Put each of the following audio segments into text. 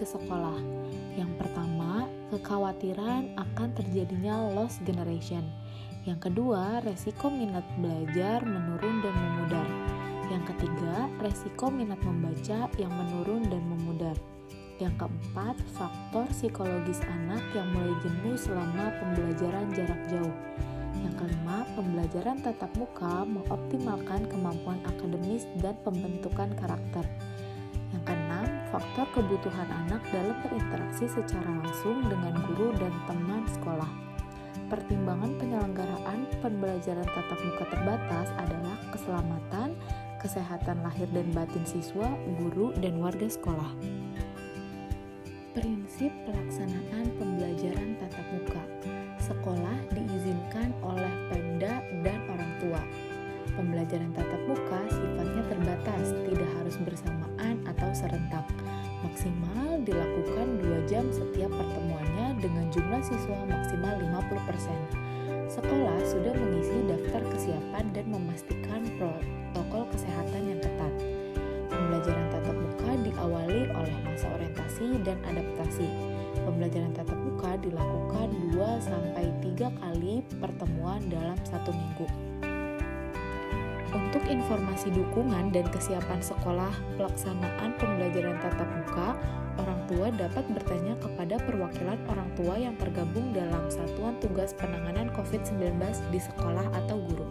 ke sekolah. Yang pertama, kekhawatiran akan terjadinya lost generation. Yang kedua, resiko minat belajar menurun dan memudar. Yang ketiga, resiko minat membaca yang menurun dan memudar. Yang keempat, faktor psikologis anak yang mulai jenuh selama pembelajaran jarak jauh. Yang kelima, pembelajaran tatap muka mengoptimalkan kemampuan akademis dan pembentukan karakter. Yang keenam, faktor kebutuhan anak dalam berinteraksi secara langsung dengan guru dan teman sekolah. Pertimbangan penyelenggaraan pembelajaran tatap muka terbatas adalah keselamatan, kesehatan lahir dan batin siswa, guru, dan warga sekolah. Prinsip pelaksanaan pembelajaran tatap muka. Sekolah diizinkan oleh Pemda dan orang tua. Pembelajaran tatap muka sifatnya terbatas, tidak harus bersamaan atau serentak. Maksimal dilakukan 2 jam setiap pertemuannya dengan jumlah siswa maksimal 50%. Sekolah sudah mengisi daftar kesiapan dan memastikan protokol kesehatan yang ketat. Pembelajaran tatap muka diawali oleh masa orientasi dan adaptasi. Pembelajaran tatap muka dilakukan 2-3 kali pertemuan dalam 1 minggu. Untuk informasi dukungan dan kesiapan sekolah pelaksanaan pembelajaran tatap muka, orang tua dapat bertanya kepada perwakilan orang tua yang tergabung dalam Satuan Tugas Penanganan COVID-19 di sekolah atau guru.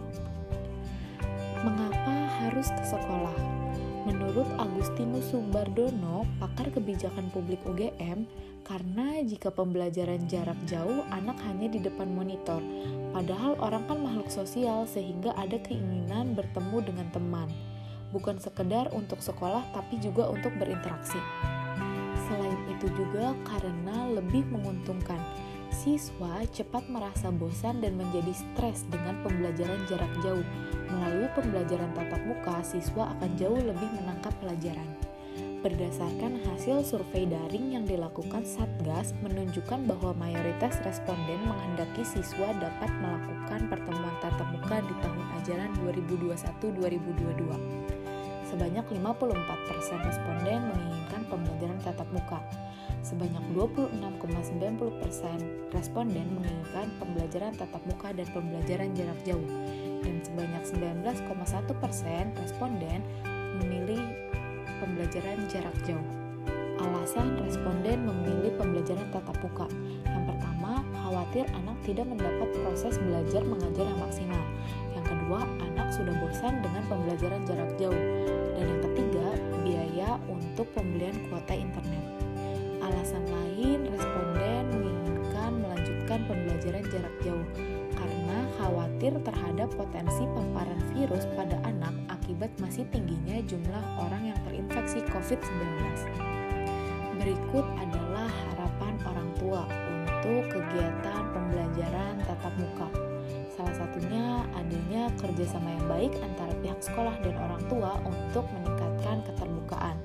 Mengapa harus ke sekolah? Menurut Agustinus Subardono, pakar kebijakan publik UGM, karena jika pembelajaran jarak jauh, anak hanya di depan monitor. Padahal orang kan makhluk sosial sehingga ada keinginan bertemu dengan teman. Bukan sekedar untuk sekolah tapi juga untuk berinteraksi. Selain itu juga karena lebih menguntungkan. Siswa cepat merasa bosan dan menjadi stres dengan pembelajaran jarak jauh. Melalui pembelajaran tatap muka, siswa akan jauh lebih menangkap pelajaran. Berdasarkan hasil survei daring yang dilakukan Satgas menunjukkan bahwa mayoritas responden menghendaki siswa dapat melakukan pertemuan tatap muka di tahun ajaran 2021-2022. Sebanyak 54% responden menginginkan pembelajaran tatap muka. Sebanyak 26,90% responden menginginkan pembelajaran tatap muka dan pembelajaran jarak jauh. Dan sebanyak 19,1% responden memilih pembelajaran jarak jauh. Alasan responden memilih pembelajaran tatap muka. Yang pertama, khawatir anak tidak mendapat proses belajar mengajar yang maksimal. Yang kedua, anak sudah bosan dengan pembelajaran jarak jauh. Dan yang ketiga, biaya untuk pembelian kuota internet. Alasan lain, responden menginginkan melanjutkan pembelajaran jarak jauh karena khawatir terhadap potensi paparan virus pada anak akibat masih tingginya jumlah orang yang terinfeksi COVID-19. Berikut adalah harapan orang tua untuk kegiatan pembelajaran tatap muka. Salah satunya adanya kerjasama yang baik antara pihak sekolah dan orang tua untuk meningkatkan keterbukaan,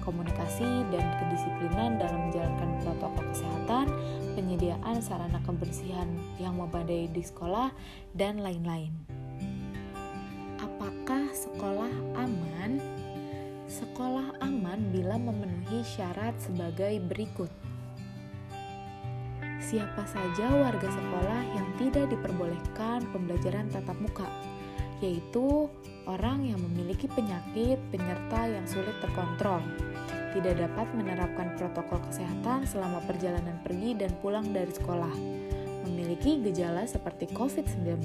komunikasi dan kedisiplinan dalam menjalankan protokol kesehatan, penyediaan sarana kebersihan yang memadai di sekolah, dan lain-lain. Apakah sekolah aman? Sekolah aman bila memenuhi syarat sebagai berikut. Siapa saja warga sekolah yang tidak diperbolehkan pembelajaran tatap muka, yaitu orang yang memiliki penyakit, penyerta yang sulit terkontrol, tidak dapat menerapkan protokol kesehatan selama perjalanan pergi dan pulang dari sekolah, memiliki gejala seperti COVID-19,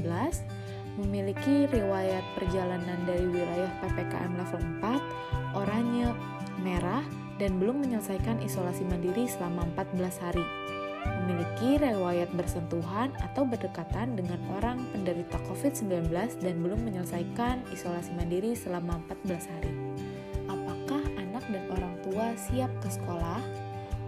memiliki riwayat perjalanan dari wilayah PPKM level 4, oranye, merah, dan belum menyelesaikan isolasi mandiri selama 14 hari, memiliki riwayat bersentuhan atau berdekatan dengan orang penderita COVID-19 dan belum menyelesaikan isolasi mandiri selama 14 hari. Apakah anak dan orang tua siap ke sekolah?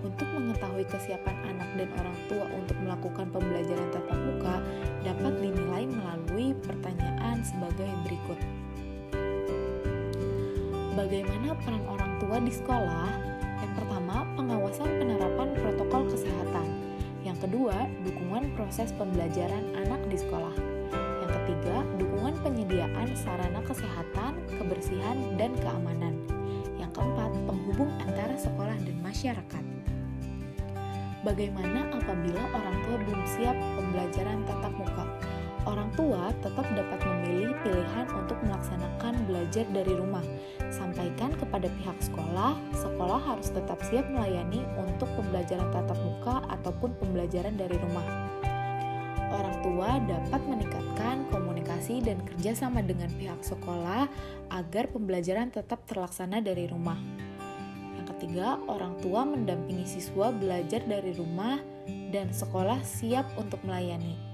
Untuk mengetahui kesiapan anak dan orang tua untuk melakukan pembelajaran tatap muka dapat dinilai melalui pertanyaan sebagai berikut. Bagaimana peran orang tua di sekolah? Yang pertama, pengawasan penerapan protokol kesehatan. Yang kedua, dukungan proses pembelajaran anak di sekolah. Yang ketiga, dukungan penyediaan sarana kesehatan, kebersihan, dan keamanan. Yang keempat, penghubung antara sekolah dan masyarakat. Bagaimana apabila orang tua belum siap pembelajaran tatap muka? Orang tua tetap dapat memilih pilihan untuk melaksanakan belajar dari rumah. Sampaikan kepada pihak sekolah, sekolah harus tetap siap melayani untuk pembelajaran tatap muka ataupun pembelajaran dari rumah. Orang tua dapat meningkatkan komunikasi dan kerjasama dengan pihak sekolah agar pembelajaran tetap terlaksana dari rumah. Yang ketiga, orang tua mendampingi siswa belajar dari rumah dan sekolah siap untuk melayani.